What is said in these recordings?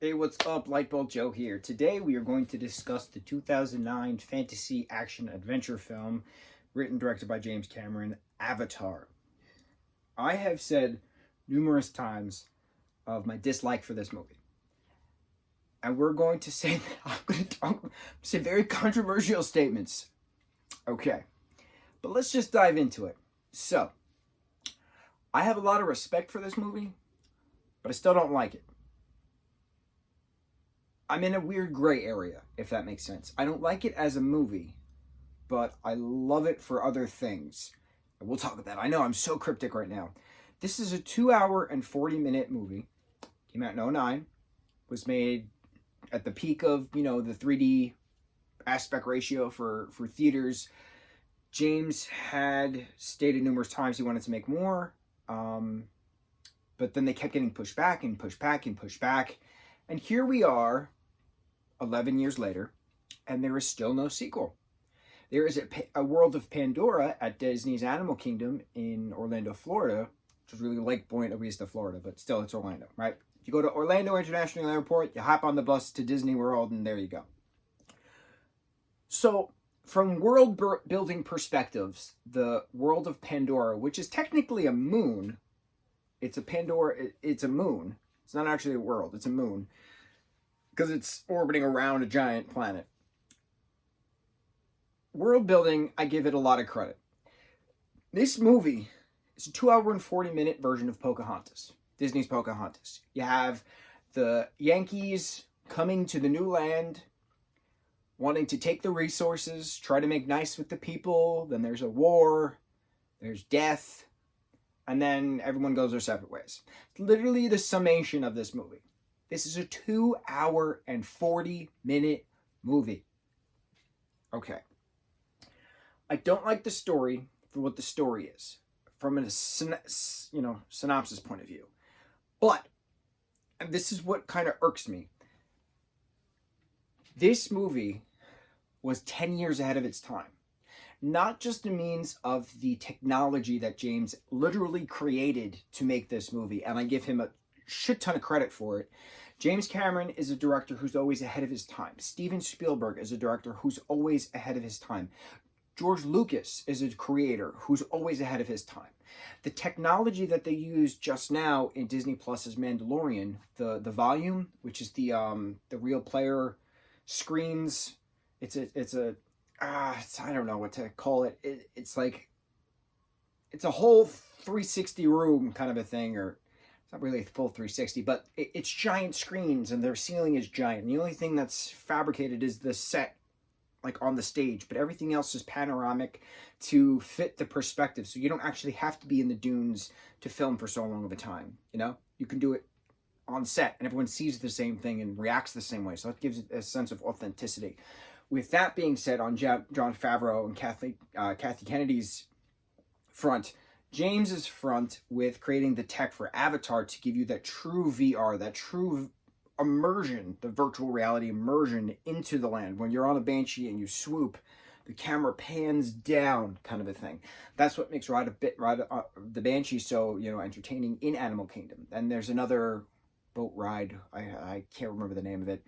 Hey, what's up? Lightbolt Joe here. Today we are going to discuss the 2009 fantasy action adventure film written and directed by James Cameron, Avatar. I have said numerous times of my dislike for this movie. And we're going to say I'm going to say very controversial statements. Okay. But let's just dive into it. So, I have a lot of respect for this movie, but I still don't like it. I'm in a weird gray area, if that makes sense. I don't like it as a movie, but I love it for other things. And we'll talk about that. I know I'm so cryptic right now. This is a 2-hour and 40-minute movie. Came out in 2009. Was made at the peak of, the 3D aspect ratio for theaters. James had stated numerous times he wanted to make more. But then they kept getting pushed back and pushed back and pushed back. And here we are, 11 years later, and there is still no sequel. There is a World of Pandora at Disney's Animal Kingdom in Orlando, Florida, which is really Lake Buena Vista, Florida, but still it's Orlando, right? You go to Orlando International Airport, you hop on the bus to Disney World, and there you go. So, from world-building perspectives, the World of Pandora, which is technically a moon, it's a moon. It's not actually a world, it's a moon. Because it's orbiting around a giant planet. World building, I give it a lot of credit. This movie is a 2-hour and 40-minute version of Pocahontas. Disney's Pocahontas. You have the Yankees coming to the new land, wanting to take the resources, try to make nice with the people. Then there's a war, there's death, and then everyone goes their separate ways. It's literally the summation of this movie. This is a 2-hour and 40-minute movie. Okay. I don't like the story for what the story is, from a synopsis point of view. But, and this is what kind of irks me, this movie was 10 years ahead of its time. Not just a means of the technology that James literally created to make this movie, and I give him a shit ton of credit for it. James Cameron is a director who's always ahead of his time. Steven Spielberg is a director who's always ahead of his time. George Lucas is a creator who's always ahead of his time. The technology that they used just now in Disney Plus's Mandalorian, the volume, which is the real player screens, I don't know what to call it. It's a whole 360 room kind of a thing, or not really a full 360, but it's giant screens and their ceiling is giant. And the only thing that's fabricated is the set, like on the stage, but everything else is panoramic to fit the perspective. So you don't actually have to be in the dunes to film for so long of a time. You can do it on set and everyone sees the same thing and reacts the same way. So that gives it a sense of authenticity. With that being said, on Jon Favreau and Kathy Kennedy's front, James's front with creating the tech for Avatar to give you that true VR, that true immersion, the virtual reality immersion into the land. When you're on a Banshee and you swoop, the camera pans down, kind of a thing. That's what makes Ride the Banshee so entertaining in Animal Kingdom. And there's another boat ride, I can't remember the name of it,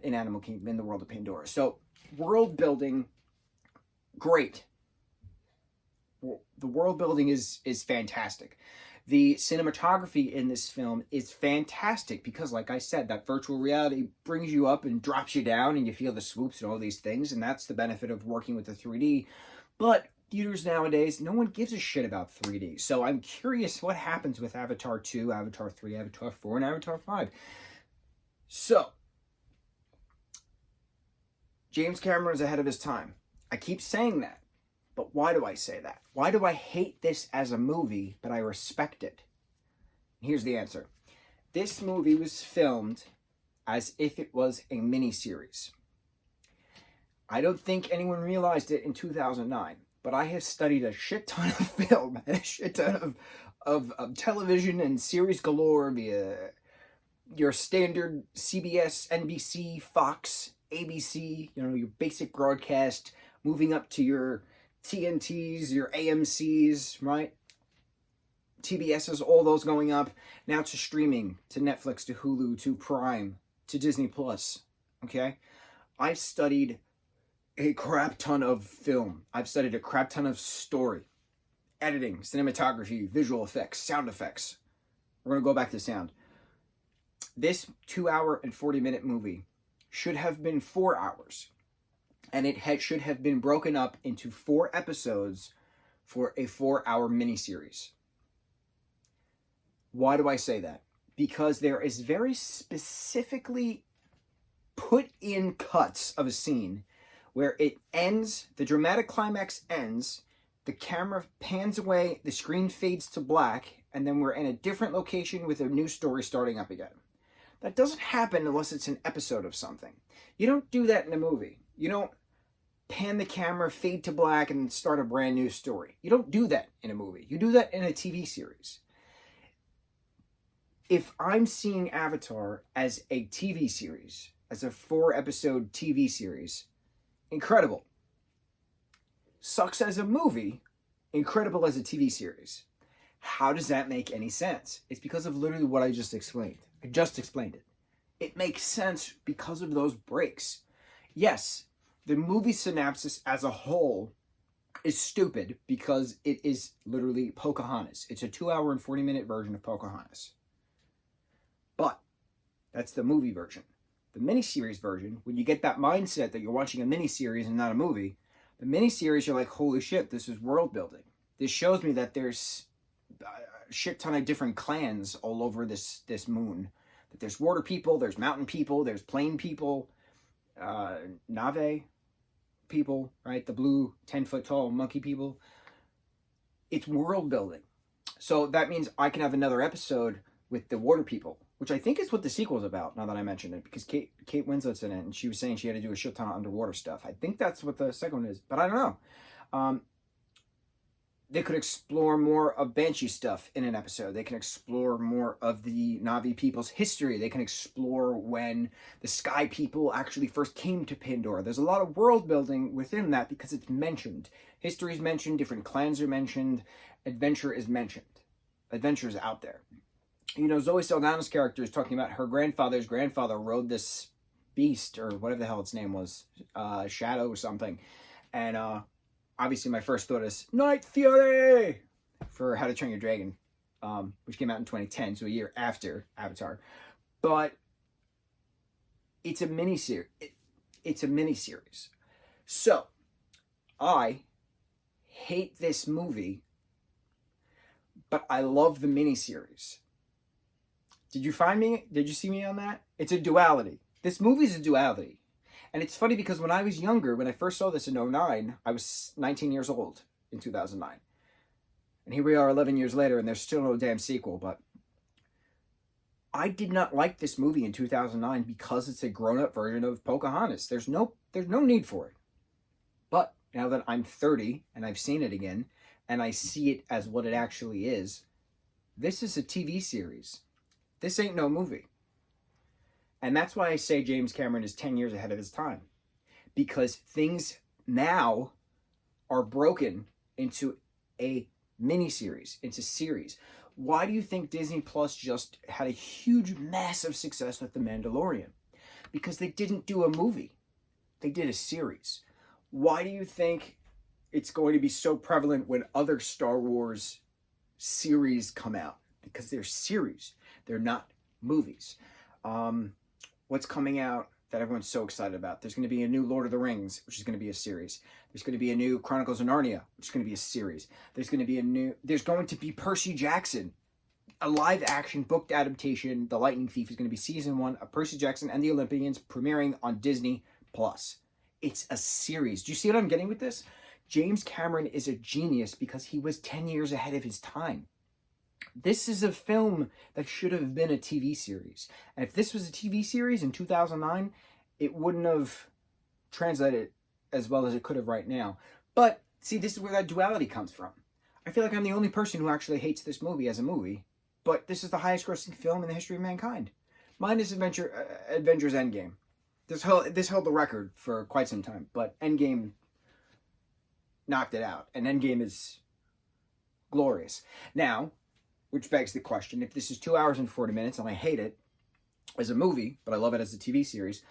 in Animal Kingdom, in the World of Pandora. So world building, great. The world building is fantastic. The cinematography in this film is fantastic because, like I said, that virtual reality brings you up and drops you down and you feel the swoops and all these things, and that's the benefit of working with the 3D. But theaters nowadays, no one gives a shit about 3D. So I'm curious what happens with Avatar 2, Avatar 3, Avatar 4, and Avatar 5. So, James Cameron is ahead of his time. I keep saying that. But why do I say that? Why do I hate this as a movie, but I respect it? Here's the answer. This movie was filmed as if it was a miniseries. I don't think anyone realized it in 2009, but I have studied a shit ton of film, a shit ton of television and series galore via your standard CBS, NBC, Fox, ABC, your basic broadcast, moving up to your TNTs, your AMCs, right? TBSs, all those going up. Now to streaming, to Netflix, to Hulu, to Prime, to Disney Plus, okay, I've studied a crap ton of film. I've studied a crap ton of story, editing, cinematography, visual effects, sound effects. We're going to go back to sound. This 2 hour and 40-minute movie should have been 4 hours. And it should have been broken up into 4 episodes for a 4-hour miniseries. Why do I say that? Because there is very specifically put in cuts of a scene where it ends, the dramatic climax ends, the camera pans away, the screen fades to black, and then we're in a different location with a new story starting up again. That doesn't happen unless it's an episode of something. You don't do that in a movie. You don't pan the camera, fade to black, and start a brand new story. You don't do that in a movie. You do that in a TV series. If I'm seeing Avatar as a TV series, as a 4-episode TV series, incredible. Sucks as a movie, incredible as a TV series. How does that make any sense? It's because of literally what I just explained. I just explained it. It makes sense because of those breaks. Yes, the movie synopsis as a whole is stupid because it is literally Pocahontas. It's a 2-hour and 40-minute version of Pocahontas. But that's the movie version. The miniseries version, when you get that mindset that you're watching a miniseries and not a movie, the miniseries, you're like, holy shit, this is world building. This shows me that there's a shit ton of different clans all over this moon. That there's water people, there's mountain people, there's plain people, Nave people, right? The blue 10-foot tall monkey people. It's world building. So that means I can have another episode with the water people, which I think is what the sequel is about, now that I mentioned it, because Kate Winslet's in it, and she was saying she had to do a shit ton of underwater stuff. I think that's what the second one is, but I don't know. They could explore more of Banshee stuff in an episode. They can explore more of the Na'vi people's history. They can explore when the Sky people actually first came to Pandora. There's a lot of world building within that because it's mentioned. History is mentioned, different clans are mentioned, adventure is mentioned. Adventure is out there. You know, Zoe Saldana's character is talking about her grandfather's grandfather rode this beast, or whatever the hell its name was, Shadow or something. And obviously my first thought is Night Fury for How to Train Your Dragon, which came out in 2010, so a year after Avatar. But it's a miniseries. It's a miniseries. So I hate this movie, but I love the miniseries. Did you find me? Did you see me on that? It's a duality. This movie's a duality. And it's funny because when I was younger, when I first saw this in 2009, I was 19 years old in 2009. And here we are 11 years later, and there's still no damn sequel. But I did not like this movie in 2009 because it's a grown-up version of Pocahontas. There's no need for it. But now that I'm 30 and I've seen it again, and I see it as what it actually is, this is a TV series. This ain't no movie. And that's why I say James Cameron is 10 years ahead of his time. Because things now are broken into a miniseries, into series. Why do you think Disney Plus just had a huge, massive success with The Mandalorian? Because they didn't do a movie. They did a series. Why do you think it's going to be so prevalent when other Star Wars series come out? Because they're series. They're not movies. What's coming out that everyone's so excited about? There's going to be a new Lord of the Rings, which is going to be a series. There's going to be a new Chronicles of Narnia, which is going to be a series. There's going to be Percy Jackson, a live-action booked adaptation. The Lightning Thief is going to be season 1 of Percy Jackson and the Olympians, premiering on Disney Plus. It's a series. Do you see what I'm getting with this? James Cameron is a genius because he was 10 years ahead of his time. This is a film that should have been a TV series. And if this was a TV series in 2009, it wouldn't have translated as well as it could have right now. But, see, this is where that duality comes from. I feel like I'm the only person who actually hates this movie as a movie, but this is the highest grossing film in the history of mankind. Minus Avengers Endgame. This held the record for quite some time, but Endgame knocked it out. And Endgame is glorious. Now, which begs the question, if this is 2 hours and 40 minutes and I hate it, as a movie, but I love it as a TV series.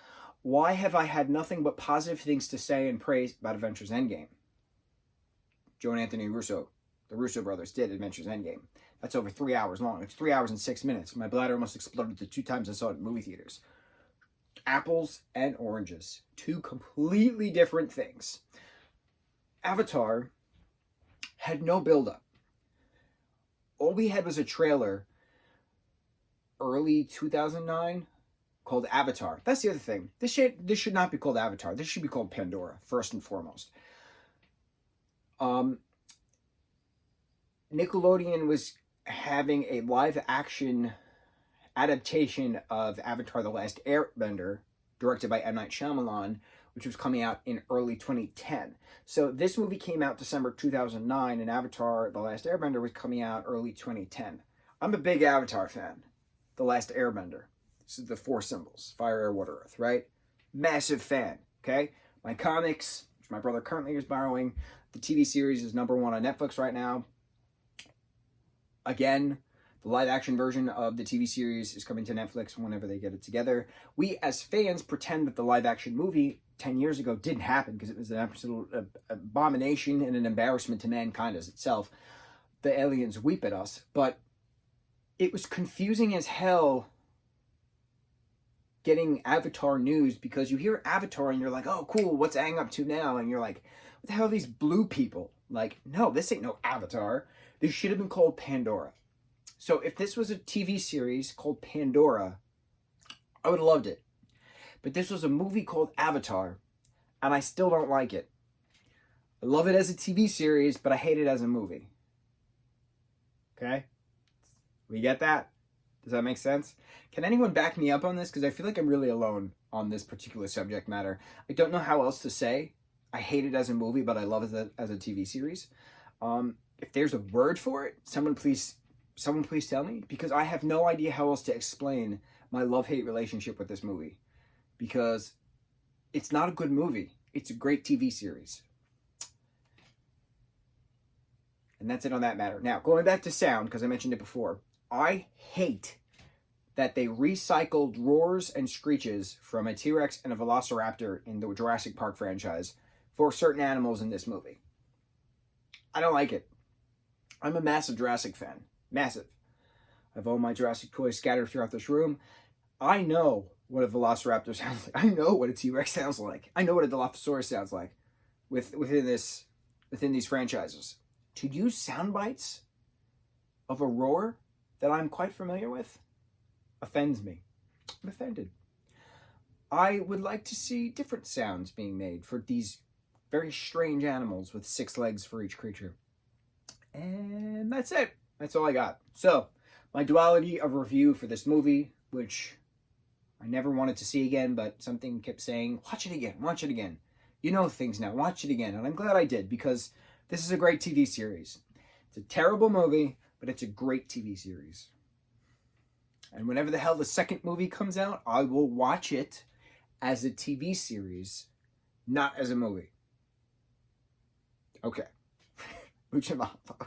Why have I had nothing but positive things to say and praise about Avengers Endgame? Joe and Anthony Russo, the Russo brothers, did Avengers Endgame. That's over 3 hours long. It's 3 hours and 6 minutes. My bladder almost exploded the 2 times I saw it in movie theaters. Apples and oranges. 2 completely different things. Avatar had no build-up. All we had was a trailer early 2009 called Avatar. That's the other thing. This should not be called Avatar. This should be called Pandora, first and foremost. Nickelodeon was having a live-action adaptation of Avatar: The Last Airbender, directed by M. Night Shyamalan, which was coming out in early 2010. So this movie came out December 2009, and Avatar: The Last Airbender was coming out early 2010. I'm a big Avatar fan. The Last Airbender. This is the 4 symbols: fire, air, water, earth, right? Massive fan, okay? My comics, which my brother currently is borrowing. The TV series is #1 on Netflix right now. Again, the live-action version of the TV series is coming to Netflix whenever they get it together. We, as fans, pretend that the live-action movie 10 years ago didn't happen because it was an absolute abomination and an embarrassment to mankind as itself. The aliens weep at us, but it was confusing as hell getting Avatar news, because you hear Avatar and you're like, oh, cool, what's Aang up to now? And you're like, what the hell are these blue people? Like, no, this ain't no Avatar. This should have been called Pandora. So if this was a TV series called Pandora, I would have loved it. But this was a movie called Avatar, and I still don't like it. I love it as a TV series, but I hate it as a movie. Okay? We get that? Does that make sense? Can anyone back me up on this? Because I feel like I'm really alone on this particular subject matter. I don't know how else to say. I hate it as a movie, but I love it as a TV series. If there's a word for it, someone please tell me, because I have no idea how else to explain my love-hate relationship with this movie. Because it's not a good movie. It's a great TV series. And that's it on that matter. Now, going back to sound, because I mentioned it before, I hate that they recycled roars and screeches from a T-Rex and a Velociraptor in the Jurassic Park franchise for certain animals in this movie. I don't like it. I'm a massive Jurassic fan. Massive. I've all my Jurassic toys scattered throughout this room. I know what a Velociraptor sounds like. I know what a T-Rex sounds like. I know what a Dilophosaurus sounds like within these franchises. To use sound bites of a roar that I'm quite familiar with offends me. I'm offended. I would like to see different sounds being made for these very strange animals with 6 legs for each creature. And that's it. That's all I got. So, my duality of review for this movie, which I never wanted to see again, but something kept saying, watch it again, watch it again. You know things now, watch it again. And I'm glad I did, because this is a great TV series. It's a terrible movie, but it's a great TV series. And whenever the hell the second movie comes out, I will watch it as a TV series, not as a movie. Okay. Mucho mahalo.